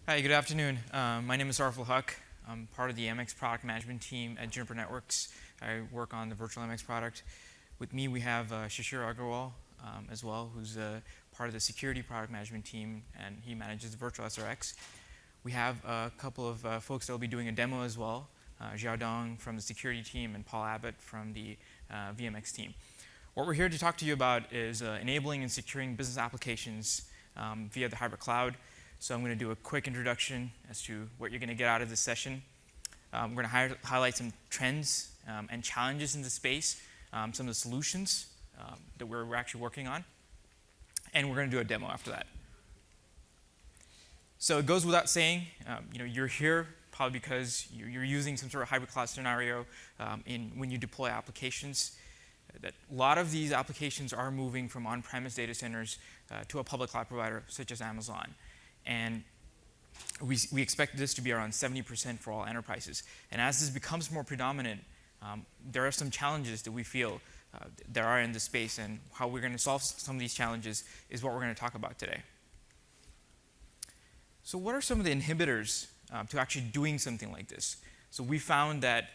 Hi, good afternoon. My name is Arful Huck. I'm part of the MX product management team at Juniper Networks. I work on the virtual MX product. With me, we have Shishir Agarwal as well, who's part of the security product management team, and he manages the virtual SRX. We have a couple of folks that will be doing a demo as well, Xiao Dong from the security team and Paul Abbott from the VMX team. What we're here to talk to you about is enabling and securing business applications via the hybrid cloud. So I'm going to do a quick introduction as to what you're going to get out of this session. We're going to highlight some trends and challenges in the space, some of the solutions that we're actually working on, and we're going to do a demo after that. So it goes without saying, you're here probably because you're using some sort of hybrid cloud scenario when you deploy applications. That a lot of these applications are moving from on-premise data centers to a public cloud provider such as Amazon. And we expect this to be around 70% for all enterprises. And as this becomes more predominant, there are some challenges that we feel there are in the space, and how we're going to solve some of these challenges is what we're going to talk about today. So what are some of the inhibitors to actually doing something like this? So we found that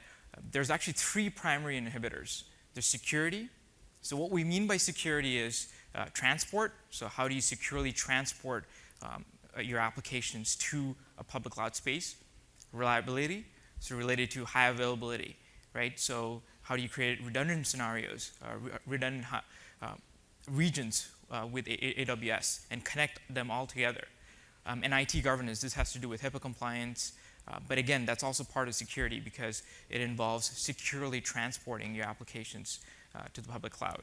there's actually three primary inhibitors. There's security. So what we mean by security is transport. So how do you securely transport your applications to a public cloud space? Reliability, so related to high availability, right? So how do you create redundant scenarios, redundant regions with AWS and connect them all together? And IT governance, this has to do with HIPAA compliance, but again, that's also part of security because it involves securely transporting your applications to the public cloud.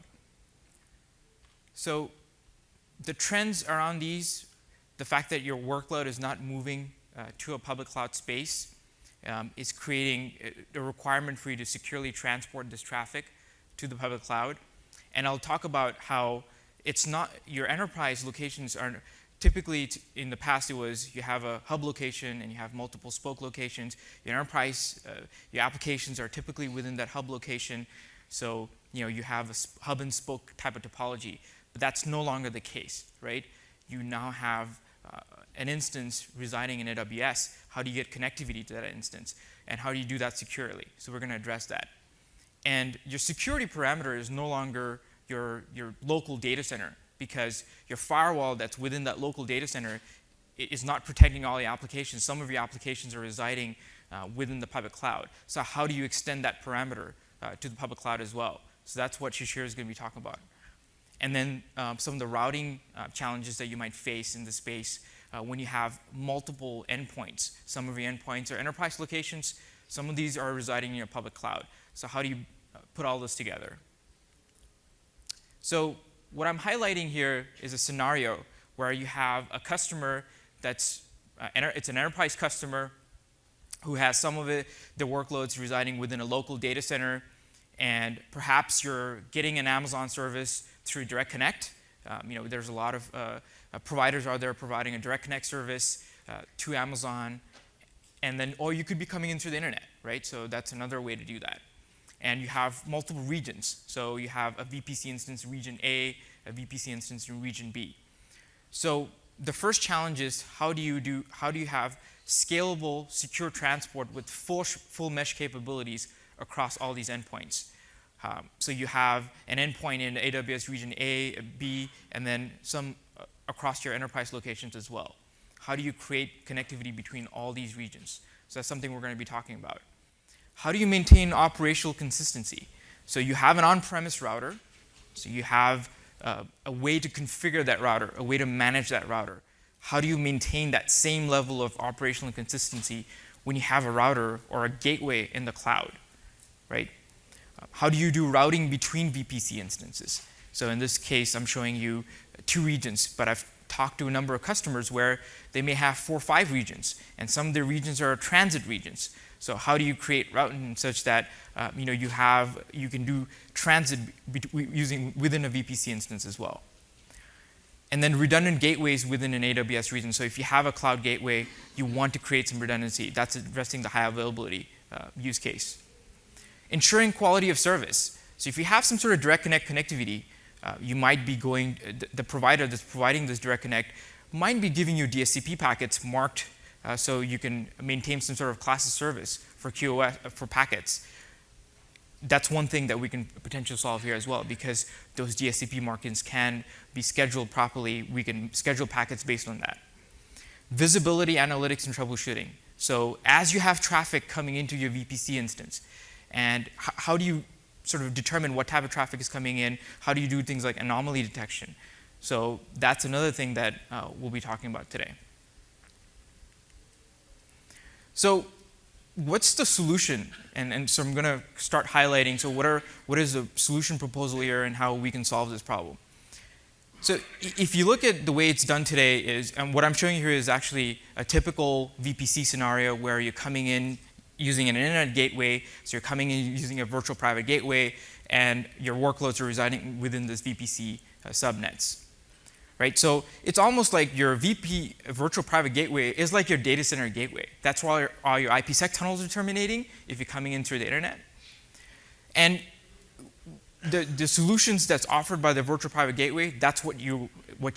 So the trends around these, the fact that your workload is not moving to a public cloud space is creating a requirement for you to securely transport this traffic to the public cloud. And I'll talk about how it's not, your enterprise locations are typically, in the past it was you have a hub location and you have multiple spoke locations. Your enterprise, your applications are typically within that hub location. So you have a hub and spoke type of topology. But that's no longer the case, right? You now have an instance residing in AWS. How do you get connectivity to that instance? And how do you do that securely? So we're going to address that. And your security parameter is no longer your local data center, because your firewall that's within that local data center is not protecting all the applications. Some of your applications are residing within the public cloud. So how do you extend that parameter to the public cloud as well? So that's what Shishir is going to be talking about. And then some of the routing challenges that you might face in the space when you have multiple endpoints. Some of your endpoints are enterprise locations. Some of these are residing in your public cloud. So how do you put all this together? So what I'm highlighting here is a scenario where you have a customer that's, it's an enterprise customer who has some of the workloads residing within a local data center, and perhaps you're getting an Amazon service through Direct Connect. There's a lot of providers out there providing a Direct Connect service to Amazon, and then, or you could be coming in through the internet, right? So that's another way to do that. And you have multiple regions. So you have a VPC instance in region A, a VPC instance in region B. So the first challenge is how do you have scalable, secure transport with full mesh capabilities across all these endpoints? So you have an endpoint in AWS region A, B, and then some across your enterprise locations as well. How do you create connectivity between all these regions? So that's something we're going to be talking about. How do you maintain operational consistency? So you have an on-premise router. So you have a way to configure that router, a way to manage that router. How do you maintain that same level of operational consistency when you have a router or a gateway in the cloud, right? How do you do routing between VPC instances? So in this case, I'm showing you 2 regions, but I've talked to a number of customers where they may have 4 or 5 regions, and some of their regions are transit regions. So how do you create routing such that you can do transit within a VPC instance as well? And then redundant gateways within an AWS region. So if you have a cloud gateway, you want to create some redundancy. That's addressing the high availability use case. Ensuring quality of service. So if you have some sort of direct connect connectivity, you might be going, the provider that's providing this direct connect might be giving you DSCP packets marked so you can maintain some sort of class of service for QoS, for packets. That's one thing that we can potentially solve here as well, because those DSCP markings can be scheduled properly. We can schedule packets based on that. Visibility, analytics, and troubleshooting. So as you have traffic coming into your VPC instance, and how do you sort of determine what type of traffic is coming in? How do you do things like anomaly detection? So that's another thing that we'll be talking about today. So what's the solution? And so I'm going to start highlighting, so what is the solution proposal here and how we can solve this problem. So if you look at the way it's done today is, and what I'm showing you here is actually a typical VPC scenario where you're coming in using an internet gateway. So you're coming in using a virtual private gateway, and your workloads are residing within this VPC subnets. Right? So it's almost like your virtual private gateway is like your data center gateway. That's where all your IPsec tunnels are terminating if you're coming in through the internet. And the solutions that's offered by the virtual private gateway, that's what you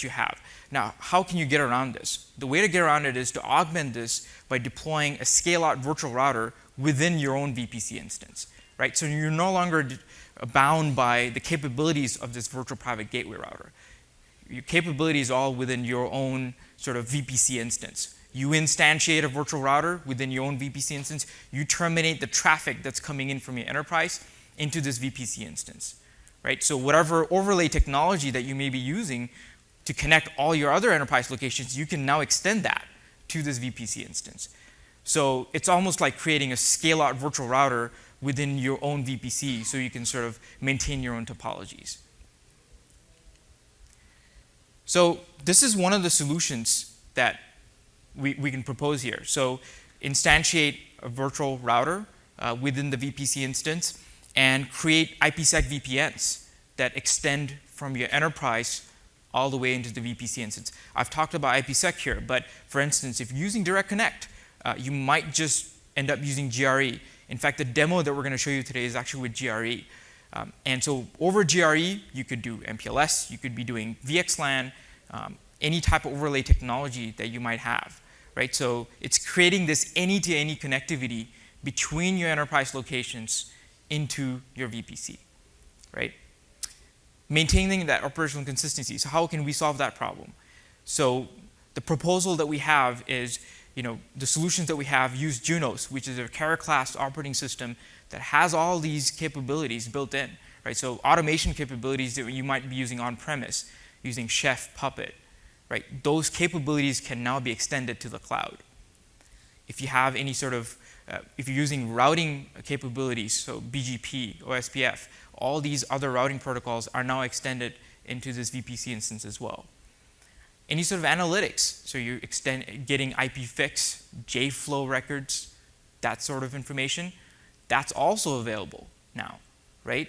have. Now, how can you get around this? The way to get around it is to augment this by deploying a scale-out virtual router within your own VPC instance. Right? So you're no longer bound by the capabilities of this virtual private gateway router. Your capability is all within your own sort of VPC instance. You instantiate a virtual router within your own VPC instance. You terminate the traffic that's coming in from your enterprise into this VPC instance. Right? So whatever overlay technology that you may be using to connect all your other enterprise locations, you can now extend that to this VPC instance. So it's almost like creating a scale-out virtual router within your own VPC, so you can sort of maintain your own topologies. So this is one of the solutions that we can propose here. So instantiate a virtual router within the VPC instance and create IPsec VPNs that extend from your enterprise all the way into the VPC instance. I've talked about IPsec here, but for instance, if you're using Direct Connect, you might just end up using GRE. In fact, the demo that we're going to show you today is actually with GRE. And so over GRE, you could do MPLS, you could be doing VXLAN, any type of overlay technology that you might have. Right? So it's creating this any-to-any connectivity between your enterprise locations into your VPC. Right? Maintaining that operational consistency. So how can we solve that problem? So the proposal that we have is, the solutions that we have use Junos, which is a carrier class operating system that has all these capabilities built in. Right? So automation capabilities that you might be using on-premise, using Chef, Puppet. Right? Those capabilities can now be extended to the cloud. If you have any sort of, if you're using routing capabilities, so BGP, OSPF, all these other routing protocols are now extended into this VPC instance as well. Any sort of analytics, so you're getting IPFix, JFlow records, that sort of information, that's also available now, right?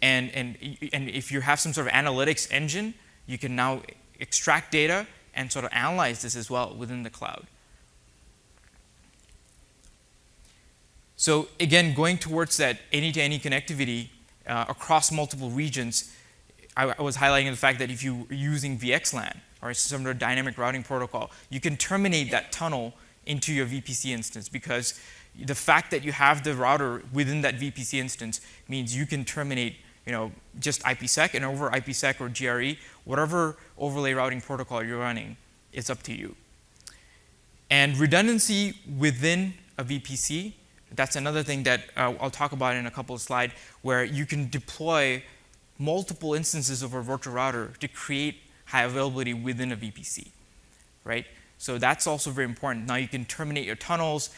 And if you have some sort of analytics engine, you can now extract data and sort of analyze this as well within the cloud. So again, going towards that any-to-any connectivity across multiple regions, I was highlighting the fact that if you're using VXLAN or some sort of dynamic routing protocol, you can terminate that tunnel into your VPC instance, because the fact that you have the router within that VPC instance means you can terminate just IPsec, and over IPsec or GRE, whatever overlay routing protocol you're running, it's up to you. And redundancy within a VPC, that's another thing that I'll talk about in a couple of slides, where you can deploy multiple instances of a virtual router to create high availability within a VPC, right? So that's also very important. Now you can terminate your tunnels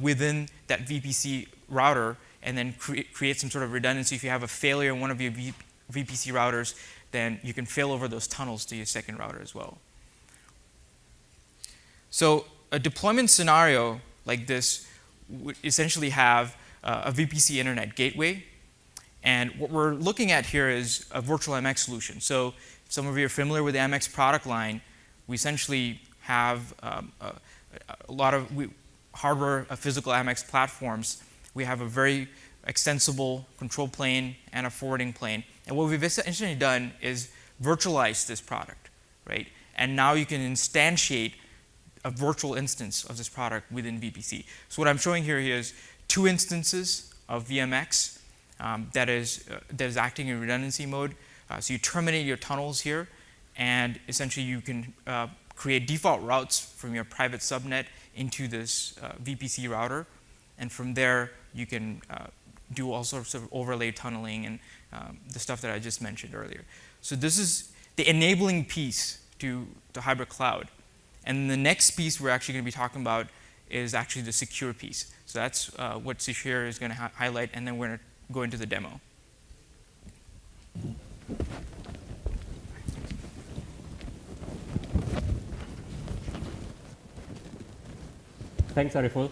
within that VPC router and then create some sort of redundancy. If you have a failure in one of your VPC routers, then you can fail over those tunnels to your second router as well. So a deployment scenario like this would essentially have a VPC internet gateway. And what we're looking at here is a virtual MX solution. So if some of you are familiar with the MX product line, we essentially have a lot of hardware, physical MX platforms. We have a very extensible control plane and a forwarding plane. And what we've essentially done is virtualize this product, right? And now you can instantiate a virtual instance of this product within VPC. So what I'm showing here is 2 instances of VMX that is acting in redundancy mode. So you terminate your tunnels here, and essentially you can create default routes from your private subnet into this VPC router, and from there you can do all sorts of overlay tunneling and the stuff that I just mentioned earlier. So this is the enabling piece to hybrid cloud. And the next piece we're actually going to be talking about is actually the secure piece. So that's what Sushir is going to highlight, and then we're going to go into the demo. Thanks, Ariful.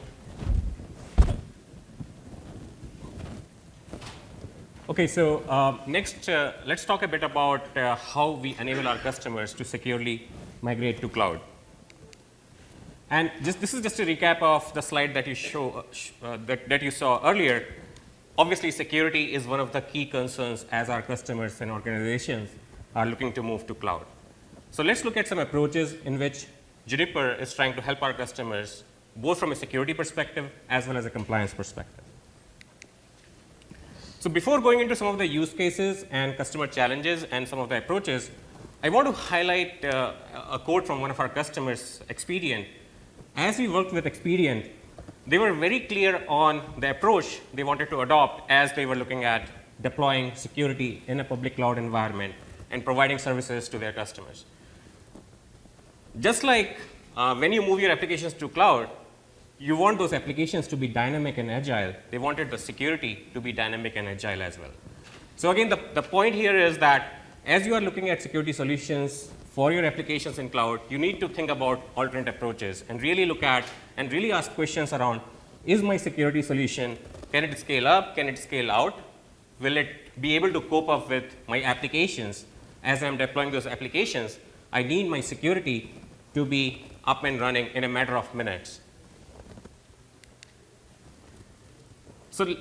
Okay, so next, let's talk a bit about how we enable our customers to securely migrate to cloud. And this is just a recap of the slide that you that you saw earlier. Obviously, security is one of the key concerns as our customers and organizations are looking to move to cloud. So let's look at some approaches in which Juniper is trying to help our customers, both from a security perspective as well as a compliance perspective. So before going into some of the use cases and customer challenges and some of the approaches, I want to highlight a quote from one of our customers, Expedient. As we worked with Expedient, they were very clear on the approach they wanted to adopt as they were looking at deploying security in a public cloud environment and providing services to their customers. Just like when you move your applications to cloud, you want those applications to be dynamic and agile. They wanted the security to be dynamic and agile as well. So again, the point here is that as you are looking at security solutions for your applications in cloud, you need to think about alternate approaches and really look at and really ask questions around, is my security solution, can it scale up, can it scale out? Will it be able to cope up with my applications? As I'm deploying those applications, I need my security to be up and running in a matter of minutes. So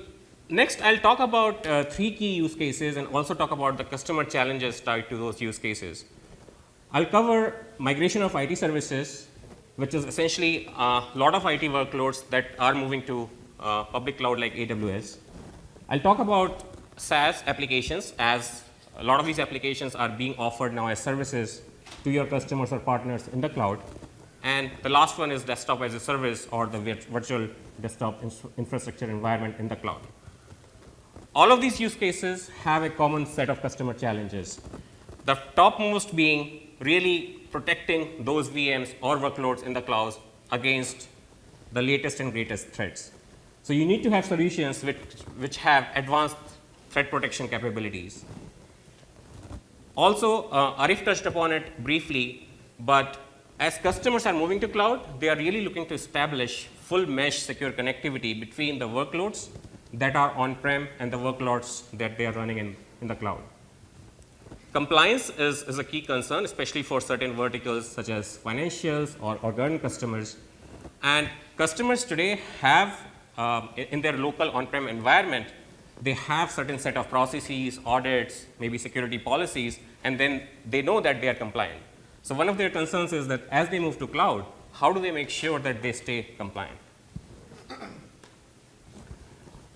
next, I'll talk about 3 key use cases and also talk about the customer challenges tied to those use cases. I'll cover migration of IT services, which is essentially a lot of IT workloads that are moving to public cloud like AWS. I'll talk about SaaS applications, as a lot of these applications are being offered now as services to your customers or partners in the cloud. And the last one is desktop as a service, or the virtual desktop infrastructure environment in the cloud. All of these use cases have a common set of customer challenges. The topmost being really protecting those VMs or workloads in the cloud against the latest and greatest threats. So you need to have solutions which have advanced threat protection capabilities. Also, Arif touched upon it briefly, but as customers are moving to cloud, they are really looking to establish full mesh secure connectivity between the workloads that are on-prem and the workloads that they are running in the cloud. Compliance is a key concern, especially for certain verticals such as financials or government customers. And customers today have, in their local on-prem environment, they have certain set of processes, audits, maybe security policies, and then they know that they are compliant. So one of their concerns is that as they move to cloud, how do they make sure that they stay compliant?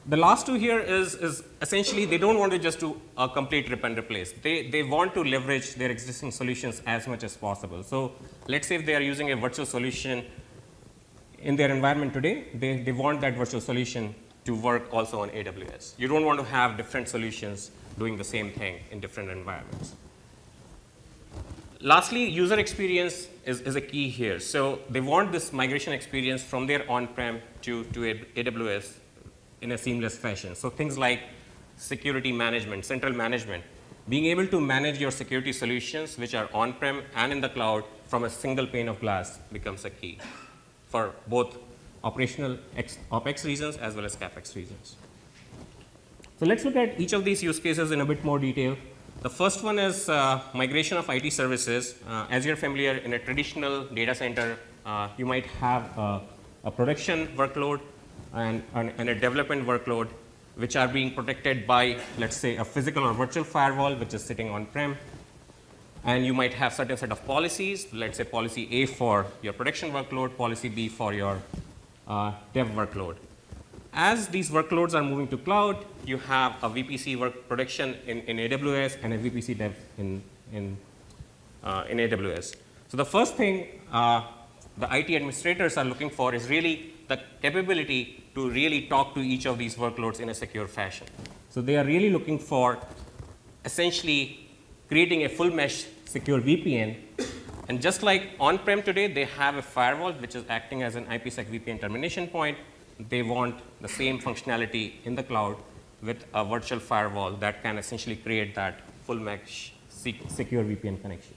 The last two here is essentially they don't want to just do a complete rip and replace. They want to leverage their existing solutions as much as possible. So let's say if they are using a virtual solution in their environment today, they want that virtual solution to work also on AWS. You don't want to have different solutions doing the same thing in different environments. Lastly, user experience is a key here. So they want this migration experience from their on-prem to AWS in a seamless fashion. So things like security management, central management, being able to manage your security solutions which are on-prem and in the cloud from a single pane of glass becomes a key for both operational OpEx reasons as well as CapEx reasons. So let's look at each of these use cases in a bit more detail. The first one is migration of IT services. As you're familiar, in a traditional data center, you might have a production workload and a development workload, which are being protected by, let's say, a physical or virtual firewall, which is sitting on-prem. and you might have certain set of policies, let's say policy A for your production workload, policy B for your dev workload. As these workloads are moving to cloud, you have a VPC work production in AWS and a VPC dev in AWS. So the first thing the IT administrators are looking for is really the capability to really talk to each of these workloads in a secure fashion. So they are really looking for essentially creating a full mesh secure VPN. And just like on-prem today, they have a firewall which is acting as an IPsec VPN termination point. They want the same functionality in the cloud with a virtual firewall that can essentially create that full mesh secure VPN connection.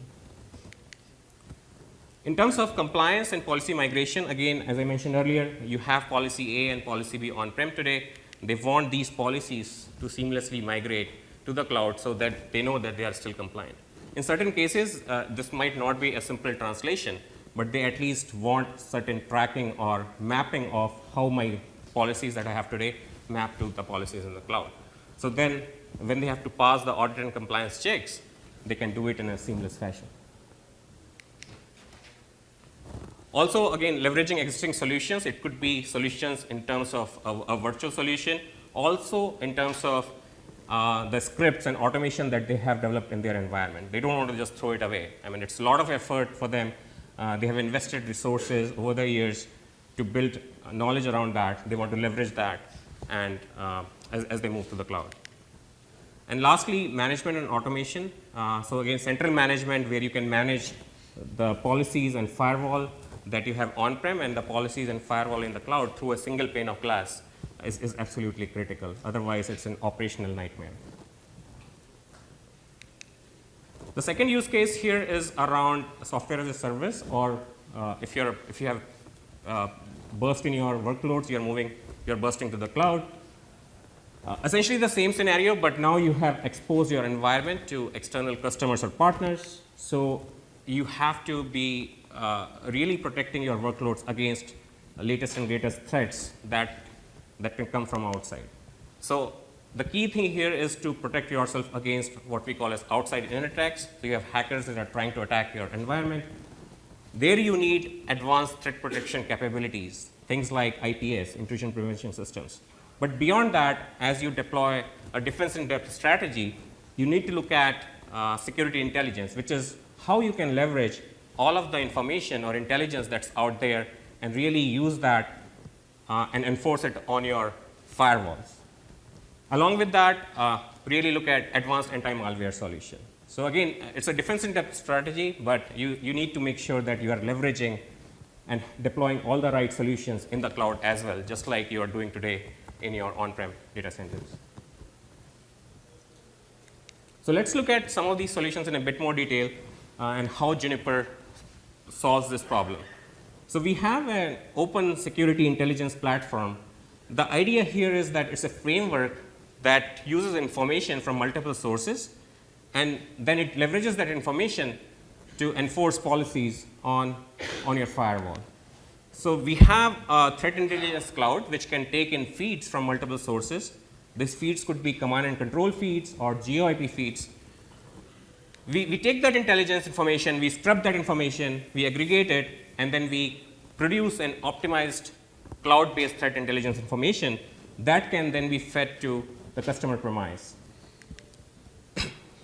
In terms of compliance and policy migration, again, as I mentioned earlier, you have policy A and policy B on-prem today. They want these policies to seamlessly migrate to the cloud so that they know that they are still compliant. In certain cases, this might not be a simple translation, but they at least want certain tracking or mapping of how my policies that I have today map to the policies in the cloud. So then when they have to pass the audit and compliance checks, they can do it in a seamless fashion. Also, again, leveraging existing solutions, it could be solutions in terms of a virtual solution, also in terms of the scripts and automation that they have developed in their environment. They don't want to just throw it away. I mean, it's a lot of effort for them. They have invested resources over the years to build knowledge around that. They want to leverage that and as they move to the cloud. And lastly, management and automation. So again, central management where you can manage the policies and firewall that you have on-prem and the policies and firewall in the cloud through a single pane of glass is absolutely critical. Otherwise, it's an operational nightmare. The second use case here is around software as a service, or if you have burst in your workloads, you're bursting to the cloud. Essentially the same scenario, but now you have exposed your environment to external customers or partners. So you have to be really protecting your workloads against the latest and greatest threats that can come from outside. So the key thing here is to protect yourself against what we call as outside-in attacks. So you have hackers that are trying to attack your environment. There you need advanced threat protection capabilities, things like IPS, intrusion prevention systems. But beyond that, as you deploy a defense in depth strategy, you need to look at security intelligence, which is how you can leverage all of the information or intelligence that's out there and really use that and enforce it on your firewalls. Along with that, really look at advanced anti-malware solution. So again, it's a defense in depth strategy, but you need to make sure that you are leveraging and deploying all the right solutions in the cloud as well, just like you are doing today in your on-prem data centers. So let's look at some of these solutions in a bit more detail and how Juniper solves this problem. So we have an open security intelligence platform. The idea here is that it's a framework that uses information from multiple sources, and then it leverages that information to enforce policies on your firewall. So we have a threat intelligence cloud which can take in feeds from multiple sources. These feeds could be command and control feeds or GeoIP feeds. We take that intelligence information, we scrub that information, we aggregate it, and then we produce an optimized cloud-based threat intelligence information that can then be fed to the customer premise.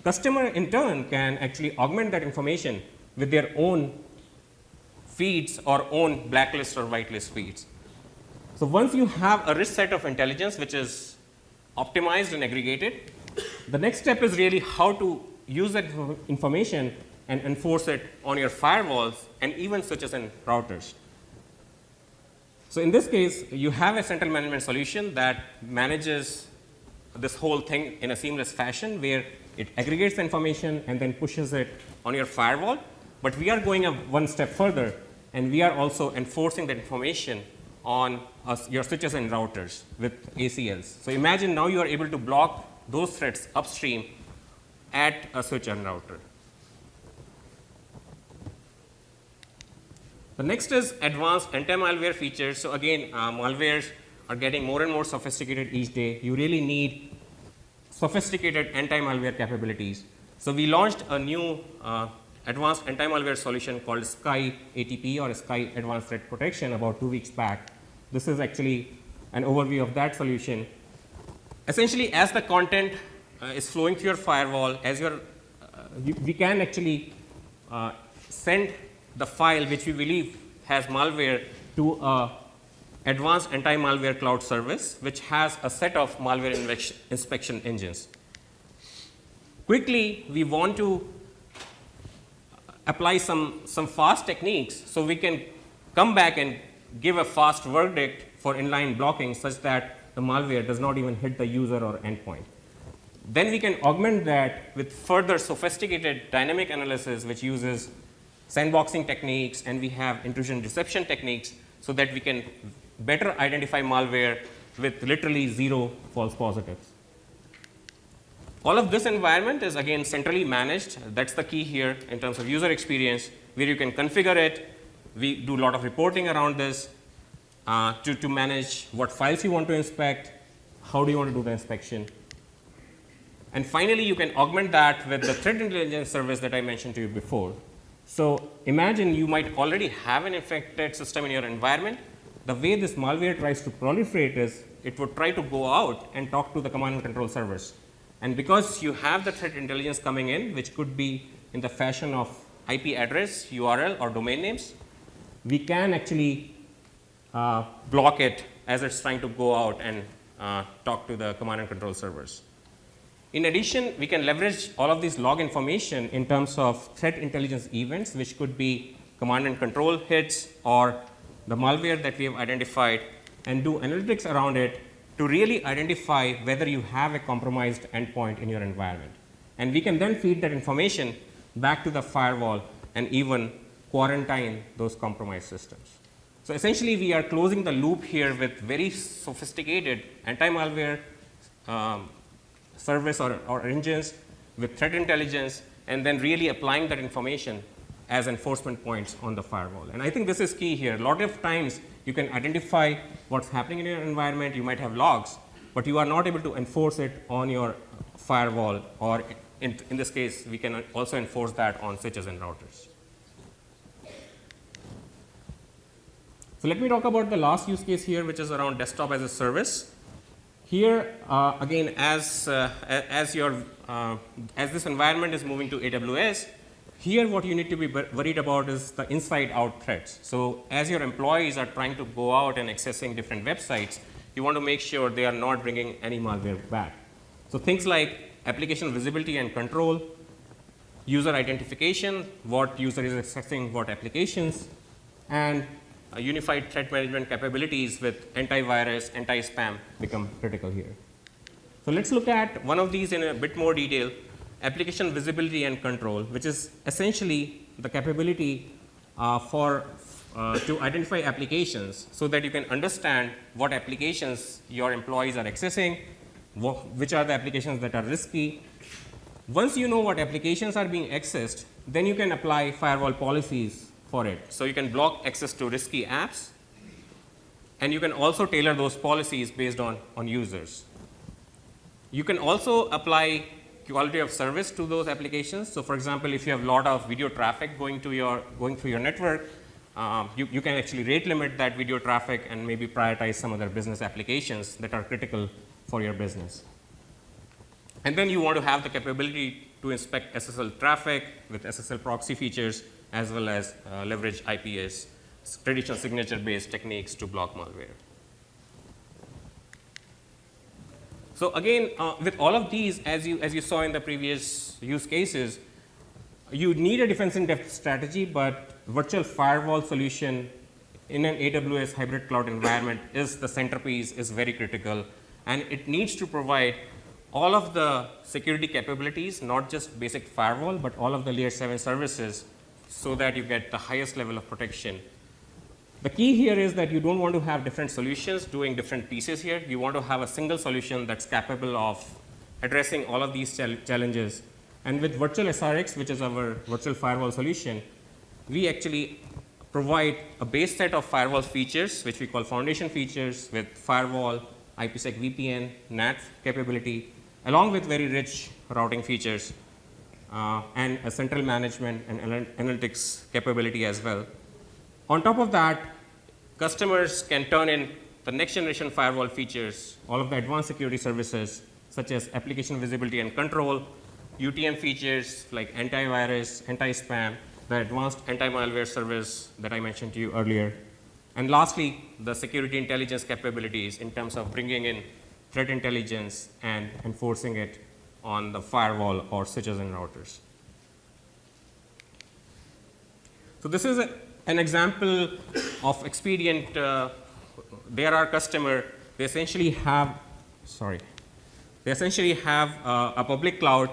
Customer in turn can actually augment that information with their own feeds or own blacklist or whitelist feeds. So once you have a rich set of intelligence which is optimized and aggregated, the next step is really how to use that information and enforce it on your firewalls and even switches and routers. So in this case, you have a central management solution that manages this whole thing in a seamless fashion where it aggregates the information and then pushes it on your firewall. But we are going one step further, and we are also enforcing that information on your switches and routers with ACLs. So imagine now you are able to block those threats upstream at a switch and router. The next is advanced anti-malware features. So again, malwares are getting more and more sophisticated each day. You really need sophisticated anti-malware capabilities. So we launched a new advanced anti-malware solution called Sky ATP, or Sky Advanced Threat Protection, about 2 weeks back. This is actually an overview of that solution. Essentially, as the content is flowing through your firewall, as we can actually send the file which we believe has malware to a advanced anti-malware cloud service, which has a set of malware inspection engines. Quickly, we want to apply some fast techniques so we can come back and give a fast verdict for inline blocking such that the malware does not even hit the user or endpoint. Then we can augment that with further sophisticated dynamic analysis, which uses sandboxing techniques, and we have intrusion deception techniques so that we can better identify malware with literally 0 false positives. All of this environment is again centrally managed. That's the key here in terms of user experience, where you can configure it. We do a lot of reporting around this to manage what files you want to inspect, how do you want to do the inspection. And finally, you can augment that with the threat intelligence service that I mentioned to you before. So imagine you might already have an infected system in your environment. The way this malware tries to proliferate is it would try to go out and talk to the command and control servers. And because you have the threat intelligence coming in, which could be in the fashion of IP address, URL, or domain names, we can actually block it as it's trying to go out and talk to the command and control servers. In addition, we can leverage all of this log information in terms of threat intelligence events, which could be command and control hits or the malware that we have identified, and do analytics around it to really identify whether you have a compromised endpoint in your environment. And we can then feed that information back to the firewall and even quarantine those compromised systems. So essentially, we are closing the loop here with very sophisticated anti-malware service or engines with threat intelligence, and then really applying that information as enforcement points on the firewall. And I think this is key here. A lot of times you can identify what's happening in your environment, you might have logs, but you are not able to enforce it on your firewall, or in this case, we can also enforce that on switches and routers. So let me talk about the last use case here, which is around desktop as a service. Here, again, as this environment is moving to AWS, here what you need to be worried about is the inside-out threats. So as your employees are trying to go out and accessing different websites, you want to make sure they are not bringing any malware back. So things like application visibility and control, user identification, what user is accessing what applications, and unified threat management capabilities with antivirus, anti-spam become critical here. So let's look at one of these in a bit more detail, application visibility and control, which is essentially the capability to identify applications so that you can understand what applications your employees are accessing, which are the applications that are risky. Once you know what applications are being accessed, then you can apply firewall policies for it. So you can block access to risky apps, and you can also tailor those policies based on users. You can also apply quality of service to those applications. So for example, if you have a lot of video traffic going through your network, you can actually rate limit that video traffic and maybe prioritize some other business applications that are critical for your business. And then you want to have the capability to inspect SSL traffic with SSL proxy features, as well as leverage IPS, traditional signature-based techniques to block malware. So again, with all of these, as you saw in the previous use cases, you need a defense in depth strategy, but virtual firewall solution in an AWS hybrid cloud environment is the centerpiece, is very critical, and it needs to provide all of the security capabilities, not just basic firewall, but all of the layer 7 services, so that you get the highest level of protection. The key here is that you don't want to have different solutions doing different pieces here. You want to have a single solution that's capable of addressing all of these challenges. And with virtual SRX, which is our virtual firewall solution, we actually provide a base set of firewall features, which we call foundation features, with firewall, IPsec VPN, NAT capability, along with very rich routing features. and a central management and analytics capability as well. On top of that, customers can turn in the next generation firewall features, all of the advanced security services such as application visibility and control, UTM features like antivirus, anti-spam, the advanced anti-malware service that I mentioned to you earlier. And lastly, the security intelligence capabilities in terms of bringing in threat intelligence and enforcing it on the firewall or switches and routers. So this is an example of Expedient. They are our customer. They essentially have, a public cloud.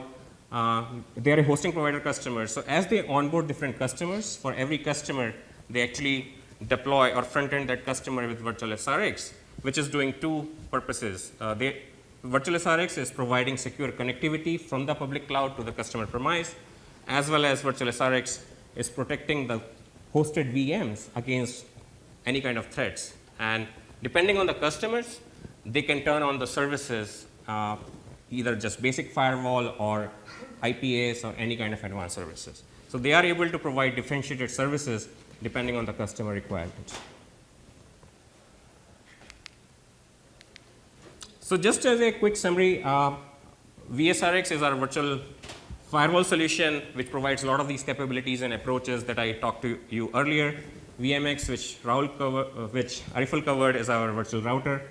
They are a hosting provider customer. So as they onboard different customers, for every customer, they actually deploy or front end that customer with virtual SRX, which is doing two purposes. Virtual SRX is providing secure connectivity from the public cloud to the customer premise, as well as virtual SRX is protecting the hosted VMs against any kind of threats. And depending on the customers, they can turn on the services, either just basic firewall or IPAs or any kind of advanced services. So they are able to provide differentiated services depending on the customer requirements. So just as a quick summary, VSRX is our virtual firewall solution, which provides a lot of these capabilities and approaches that I talked to you earlier. VMX, which Ariful covered, is our virtual router.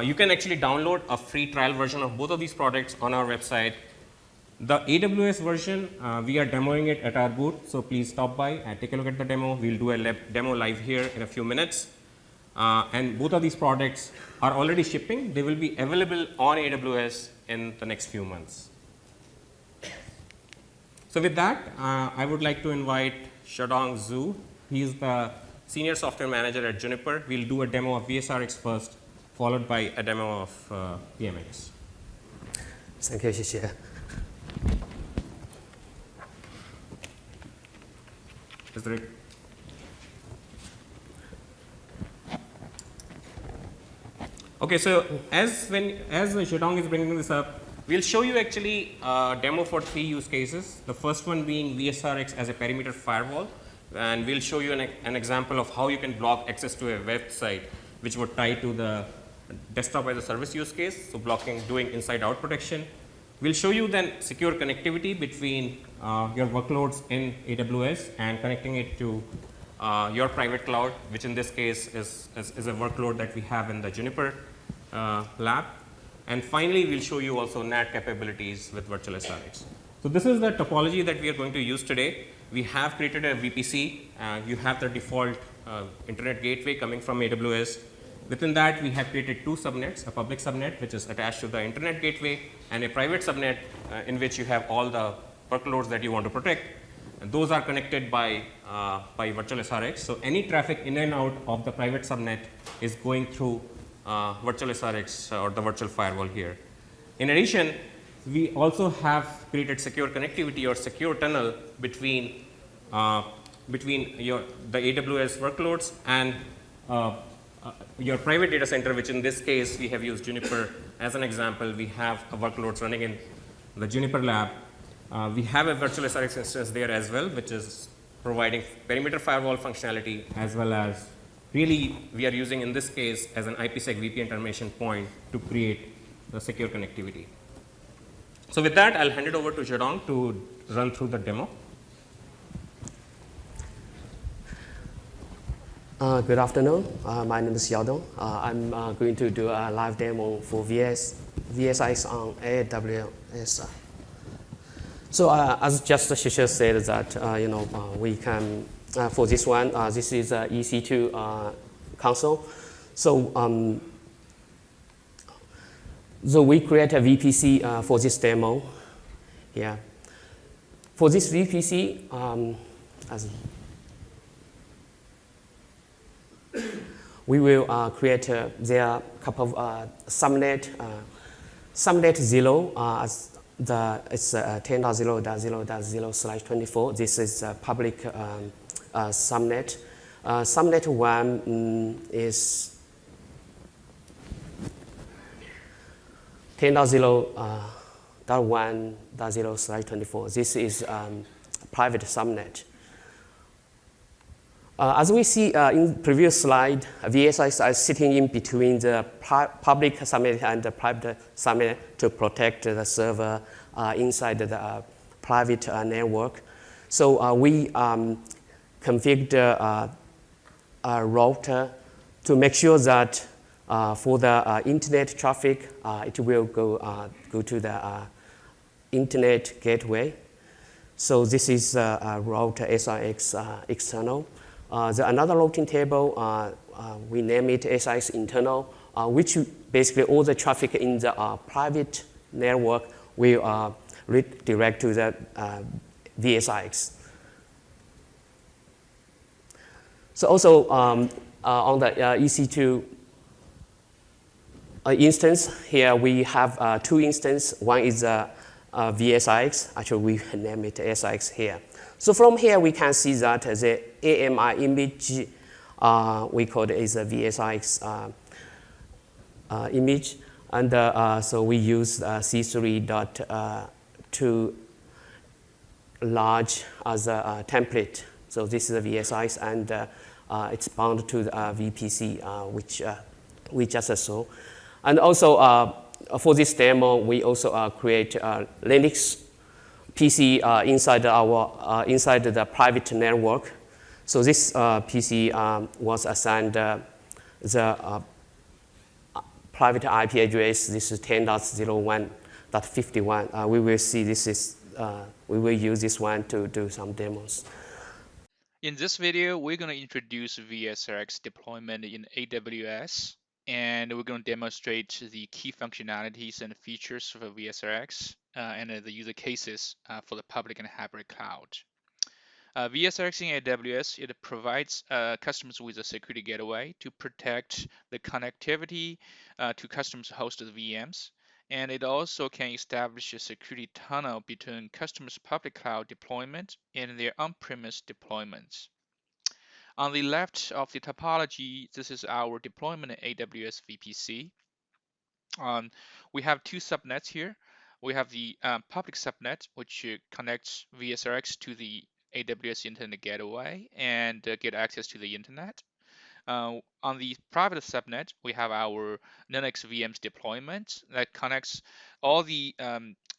You can actually download a free trial version of both of these products on our website. The AWS version, we are demoing it at our booth, so please stop by and take a look at the demo. We'll do a demo live here in a few minutes. And both of these products are already shipping. They will be available on AWS in the next few months. So with that, I would like to invite Shadong Zhu. He is the senior software manager at Juniper. We'll do a demo of VSRX first, followed by a demo of VMX. Thank you, 谢谢. Mr. Rick. Okay, so as Shadong is bringing this up, we'll show you actually a demo for 3 use cases. The first one being VSRX as a perimeter firewall, and we'll show you an example of how you can block access to a website which would tie to the desktop as a service use case, so doing inside-out protection. We'll show you then secure connectivity between your workloads in AWS and connecting it to your private cloud, which in this case is a workload that we have in the Juniper lab. And finally, we'll show you also NAT capabilities with virtual SRX. So this is the topology that we are going to use today. We have created a VPC. You have the default internet gateway coming from AWS. Within that, we have created 2 subnets, a public subnet, which is attached to the internet gateway, and a private subnet in which you have all the workloads that you want to protect. And those are connected by virtual SRX. So any traffic in and out of the private subnet is going through virtual SRX or the virtual firewall here. In addition, we also have created secure connectivity or secure tunnel between the AWS workloads and your private data center, which in this case we have used Juniper as an example. We have workloads running in the Juniper lab. We have a virtual SRX instance there as well, which is providing perimeter firewall functionality, as well as really we are using in this case as an IPsec VPN termination point to create the secure connectivity. So with that, I'll hand it over to Shadong to run through the demo. Good afternoon. My name is Xiaodong. I'm going to do a live demo for VSRX on AWS. So as just Shisha said that we can for this one this is a EC2 console. So we create a VPC for this demo. Yeah. For this VPC, we will create there a couple of subnet. Subnet 0 as it's 10.0.0.0/24. This is a public subnet. Subnet 1 is 10.0 1.0/24. This is private subnet. As we see in previous slide, VSIs are sitting in between the public subnet and the private subnet to protect the server inside the private network. So we configured a router to make sure that for the internet traffic, it will go to the internet gateway. So this is a router SIX external. Another routing table, we name it SIX internal, which basically all the traffic in the private network will redirect to the VSIX. So also on the EC2 instance, here we have two instances. One is VSIX, actually we name it SIX here. So from here we can see that the AMI image we call it is a VSIX image, and so we use C3.2 large as a template. So this is a VSIX, and it's bound to the VPC, which we just saw. And also for this demo, we also create a Linux PC inside the private network. So this PC was assigned the private IP address. This is 10.01.51. We will see this is we will use this one to do some demos. In this video, we're going to introduce VSRX deployment in AWS, and we're going to demonstrate the key functionalities and features for VSRX and the user cases for the public and hybrid cloud. VSRX in AWS, it provides customers with a security gateway to protect the connectivity to customers' hosted VMs. And it also can establish a security tunnel between customers' public cloud deployment and their on-premise deployments. On the left of the topology, this is our deployment in AWS VPC. We have two subnets here. We have the public subnet, which connects VSRX to the AWS Internet Gateway and get access to the internet. On the private subnet, we have our Linux VMs deployment that connects all the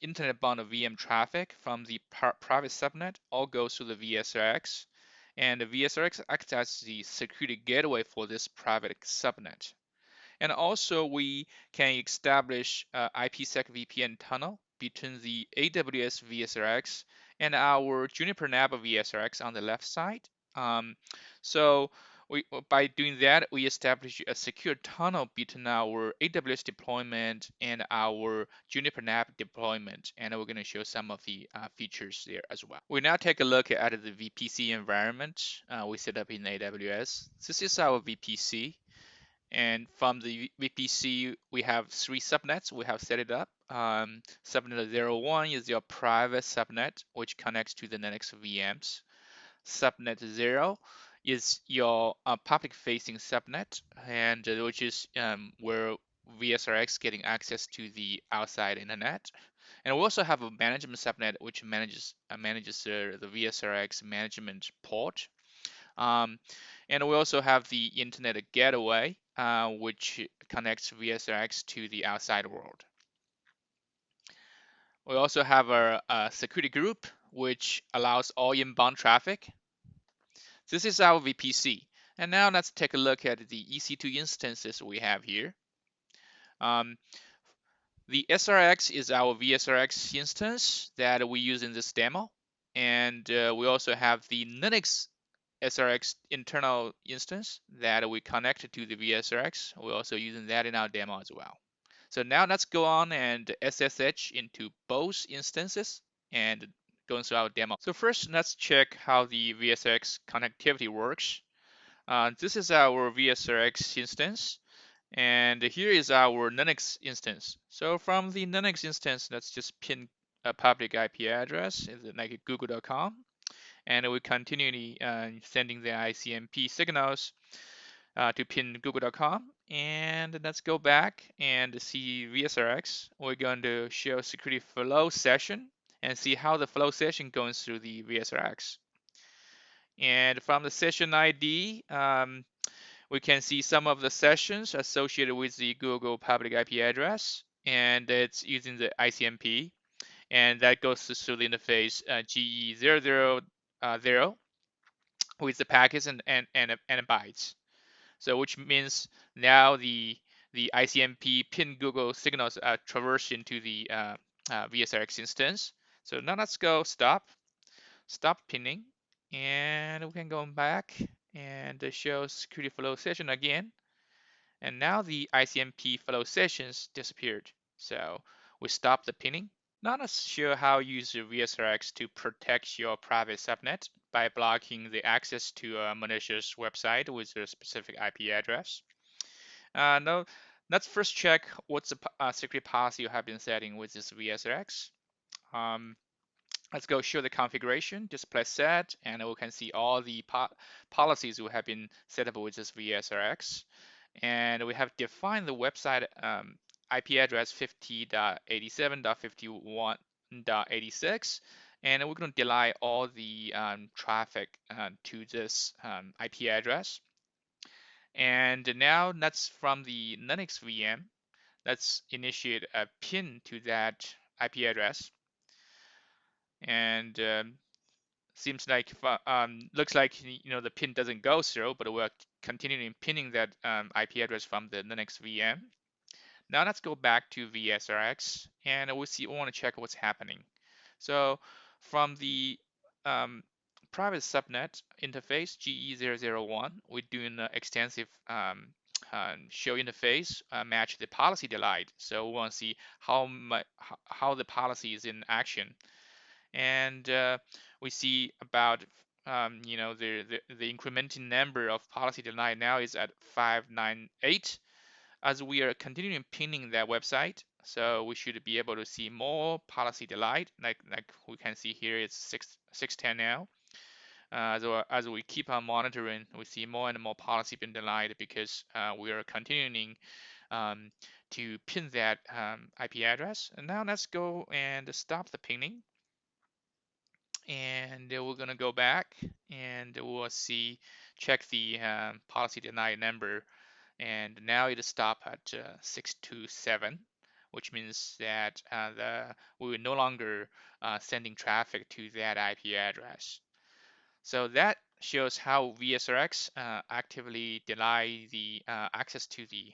internet-bound VM traffic from the private subnet, all goes to the VSRX. And the VSRX acts as the security gateway for this private subnet. And also, we can establish IPsec VPN tunnel between the AWS VSRX and our Juniper NAB VSRX on the left side. So by doing that, we establish a secure tunnel between our AWS deployment and our Juniper NAB deployment, and we're going to show some of the features there as well. We now take a look at the VPC environment we set up in AWS. This is our VPC, and from the VPC, we have three subnets we have set it up. Subnet 01 is your private subnet, which connects to the Linux VMs. Subnet 0 is your public-facing subnet, and which is where VSRX getting access to the outside internet. And we also have a management subnet, which manages the VSRX management port. And we also have the internet gateway, which connects VSRX to the outside world. We also have a security group, which allows all inbound traffic. This is our VPC. And now let's take a look at the EC2 instances we have here. The SRX is our VSRX instance that we use in this demo. And we also have the Linux SRX internal instance that we connected to the VSRX. We're also using that in our demo as well. So now let's go on and SSH into both instances and going through our demo. So first, let's check how the VSRX connectivity works. This is our VSRX instance, and here is our Linux instance. So from the Linux instance, let's just pin a public IP address, like google.com, and we continually sending the ICMP signals to pin google.com. And let's go back and see VSRX. We're going to show security flow session and see how the flow session goes through the VSRX. And from the session ID, we can see some of the sessions associated with the Google public IP address, and it's using the ICMP, and that goes through the interface GE000 with the packets and bytes. So which means now the ICMP pin Google signals are traversed into the VSRX instance. So now let's go stop pinning, and we can go back and show security flow session again. And now the ICMP flow sessions disappeared. So we stop the pinning. Now let's show how you use VSRX to protect your private subnet by blocking the access to a malicious website with a specific IP address. Now, let's first check what's the security policy you have been setting with this VSRX. Let's go show the configuration, display set, and we can see all the policies we have been set up with this VSRX. And we have defined the website IP address 50.87.51.86, and we're going to delay all the traffic to this IP address. And now that's from the Linux VM. Let's initiate a pin to that IP address. And seems like looks like the pin doesn't go through, but we're continuing pinning that IP address from the Linux VM. Now let's go back to VSRX, and we want to check what's happening. So from the private subnet interface GE001, we're doing an extensive show interface match the policy delete. So we want to see how the policy is in action. And we see about the incrementing number of policy denied now is at 598 as we are continuing pinning that website. So we should be able to see more policy denied, like we can see here it's 610 now. As we keep on monitoring, we see more and more policy being denied because we are continuing to pin that IP address. And now let's go and stop the pinning. And we're going to go back and we'll check the policy denied number, and now it stopped at 627, which means that we will no longer sending traffic to that IP address. So that shows how VSRX actively deny the access to the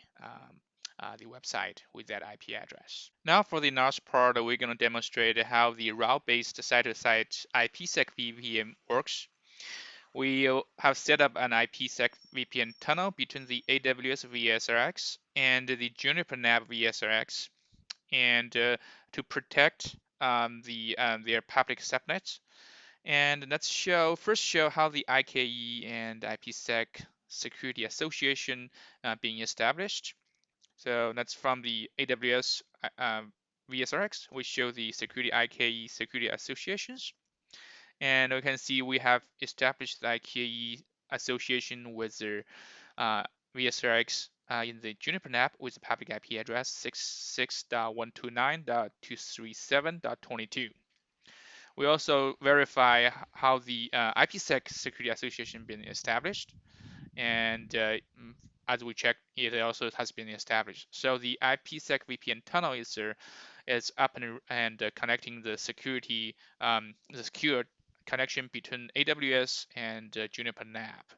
website with that IP address. Now for the last part, we're going to demonstrate how the route-based site-to-site IPsec VPN works. We have set up an IPsec VPN tunnel between the AWS VSRX and the Juniper NAP VSRX, and to protect their public subnets. And let's first show how the IKE and IPsec security association being established. So that's from the AWS VSRX. We show the security IKE security associations. And we can see we have established the IKE association with the VSRX in the Juniper NAP with the public IP address 66.129.237.22. We also verify how the IPsec security association been established, and as we check, it also has been established. So the IPsec VPN tunnel is up and connecting the security, the secure connection between AWS and Juniper NAP.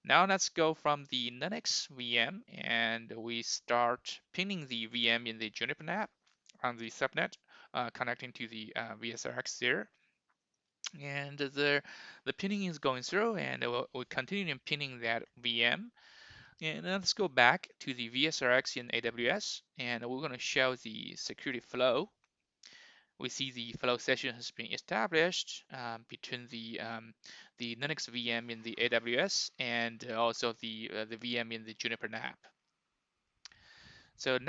Now let's go from the Linux VM, and we start pinning the VM in the Juniper NAP on the subnet, connecting to the VSRX there. And the pinning is going through, and we'll continue pinning that VM. And let's go back to the VSRX in AWS, and we're going to show the security flow. We see the flow session has been established between the Linux VM in the AWS and also the VM in the Juniper NAP. So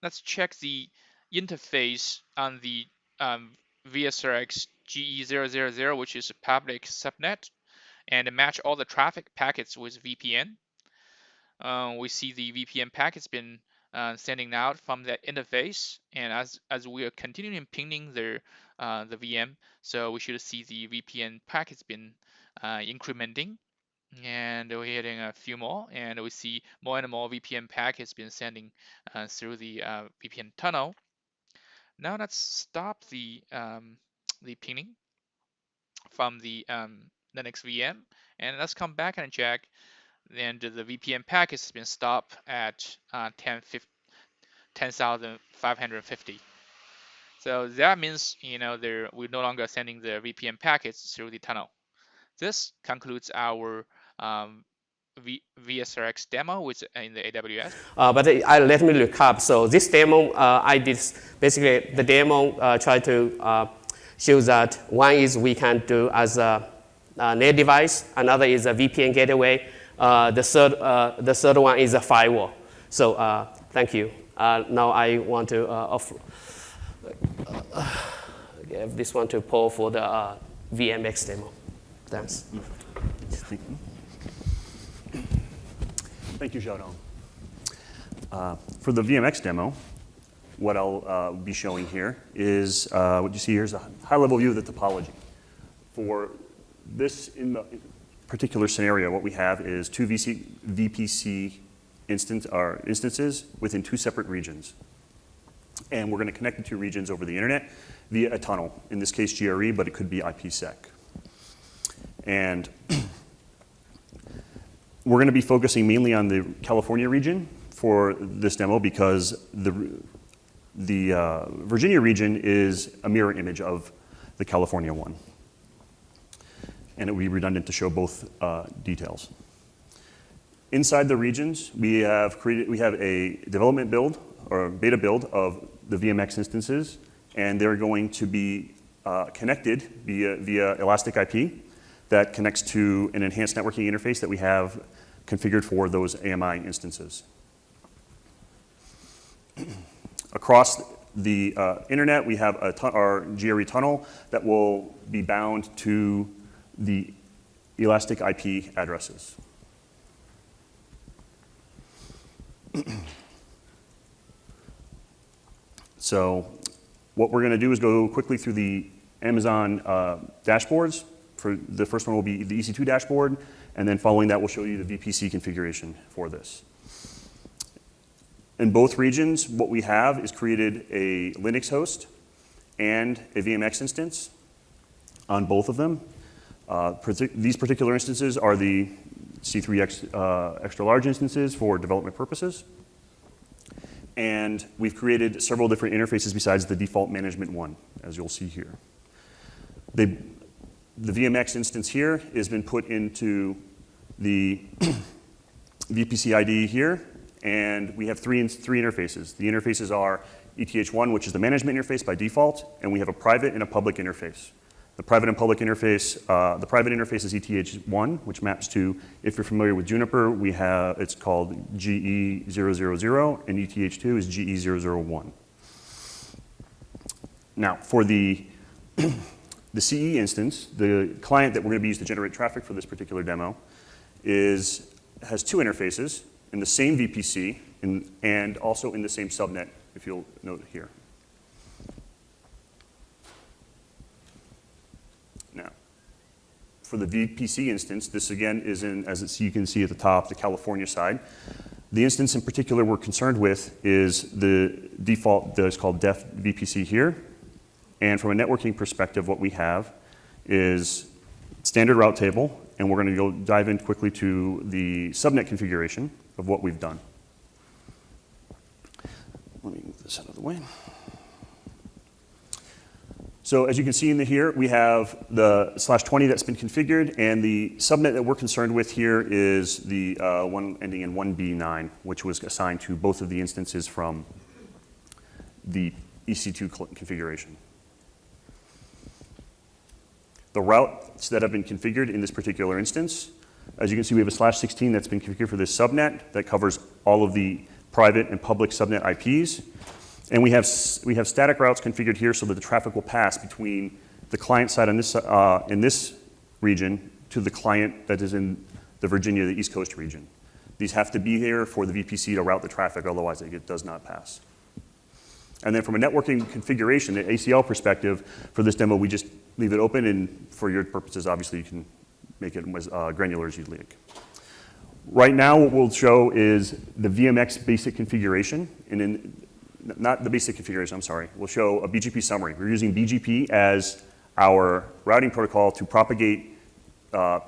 let's check the interface on the VSRX GE000, which is a public subnet, and match all the traffic packets with VPN. we see the VPN packet's been sending out from that interface, and as we are continuing pinging the VM, so we should see the VPN packet's been incrementing, and we're hitting a few more, and we see more and more VPN packets been sending through the VPN tunnel. Now let's stop the pinging from the Linux VM, and let's come back and check. And the VPN packet has been stopped at 10,550. So that means we're no longer sending the VPN packets through the tunnel. This concludes our VSRX demo in the AWS. But let me recap. So this demo, I did basically the demo try to show that one is we can do as a NET device, another is a VPN gateway, the third one is a firewall. So thank you. Now I want to give this one to Paul for the VMX demo. Thanks. Thank you, Xiaodong. For the VMX demo, what I'll be showing here is what you see here is a high-level view of the topology. For this in the particular scenario, what we have is two VPC instances within two separate regions. And we're going to connect the two regions over the internet via a tunnel, in this case GRE, but it could be IPsec. And we're going to be focusing mainly on the California region for this demo because the Virginia region is a mirror image of the California one. And it would be redundant to show both details. Inside the regions, we have a development build or beta build of the VMX instances, and they're going to be connected via Elastic IP that connects to an enhanced networking interface that we have configured for those AMI instances. Across the internet, we have our GRE tunnel that will be bound to the Elastic IP addresses. So what we're going to do is go quickly through the Amazon dashboards. For the first one will be the EC2 dashboard, and then following that we'll show you the VPC configuration for this. In both regions, what we have is created a Linux host and a VMX instance on both of them. These particular instances are the C3 extra large instances for development purposes. And we've created several different interfaces besides the default management one, as you'll see here. The VMX instance here has been put into the VPC ID here, and we have three interfaces. The interfaces are ETH1, which is the management interface by default, and we have a private and a public interface. The private and public interface, the private interface is ETH1, which maps to, if you're familiar with Juniper, it's called GE000, and ETH2 is GE001. Now, for the CE instance, the client that we're going to be using to generate traffic for this particular demo has two interfaces in the same VPC and also in the same subnet, if you'll note here. Now, for the VPC instance, this again is in, as you can see at the top, the California side. The instance in particular we're concerned with is the default that's called def VPC here. And from a networking perspective, what we have is standard route table, and we're going to go dive in quickly to the subnet configuration of what we've done. Let me move this out of the way. So as you can see in here, we have the /20 that's been configured, and the subnet that we're concerned with here is the one ending in 1B9, which was assigned to both of the instances from the EC2 configuration. The routes that have been configured in this particular instance, as you can see, we have a /16 that's been configured for this subnet that covers all of the private and public subnet IPs. And we have static routes configured here so that the traffic will pass between the client side on this, in this region to the client that is in the Virginia, the East Coast region. These have to be here for the VPC to route the traffic, otherwise it does not pass. And then from a networking configuration, the ACL perspective, for this demo, we just leave it open, and for your purposes, obviously, you can make it as granular as you'd like. Right now, what we'll show is the VMX basic configuration, and not the basic configuration, I'm sorry. We'll show a BGP summary. We're using BGP as our routing protocol to propagate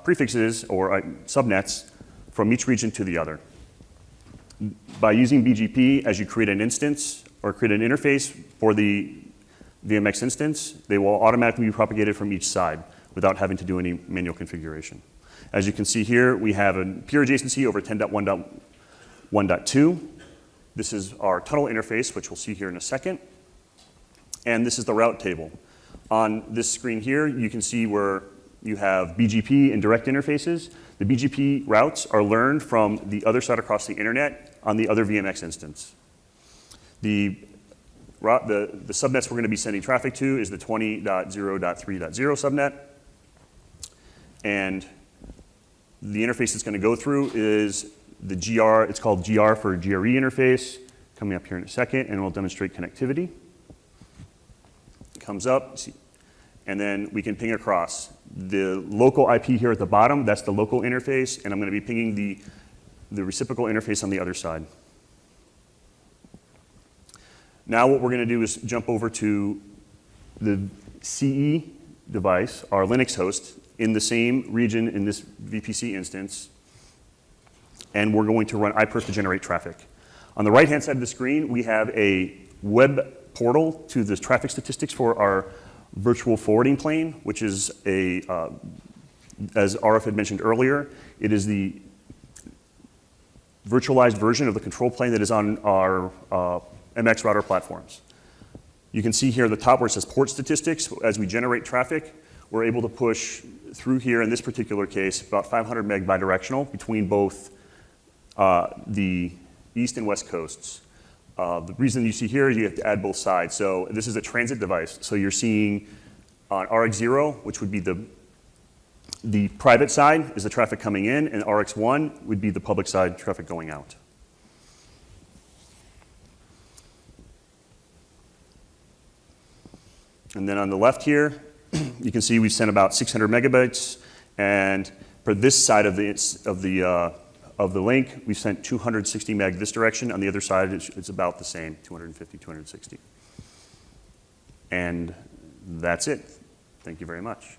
prefixes or subnets from each region to the other. By using BGP, as you create an instance or create an interface for the VMX instance, they will automatically be propagated from each side without having to do any manual configuration. As you can see here, we have a pure adjacency over 10.1.1.2. This is our tunnel interface, which we'll see here in a second. And this is the route table. On this screen here, you can see where you have BGP and direct interfaces. The BGP routes are learned from the other side across the internet on the other VMX instance. The subnets we're going to be sending traffic to is the 20.0.3.0 subnet. And the interface it's going to go through is the GR, it's called GR for GRE interface, coming up here in a second, and we'll demonstrate connectivity. It comes up, and then we can ping across. The local IP here at the bottom, that's the local interface, and I'm going to be pinging the reciprocal interface on the other side. Now what we're going to do is jump over to the CE device, our Linux host, in the same region in this VPC instance, and we're going to run iPerf to generate traffic. On the right-hand side of the screen, we have a web portal to the traffic statistics for our virtual forwarding plane, which is as Arif had mentioned earlier, it is the virtualized version of the control plane that is on our MX router platforms. You can see here at the top where it says port statistics. As we generate traffic, we're able to push through here, in this particular case, about 500 meg bidirectional between both the east and west coasts. The reason you see here is you have to add both sides. So this is a transit device. So you're seeing on RX0, which would be the private side, is the traffic coming in, and RX1 would be the public side traffic going out. And then on the left here, you can see we've sent about 600 megabytes, and for this side of the link, we've sent 260 meg this direction. On the other side, it's about the same, 250, 260. And that's it. Thank you very much.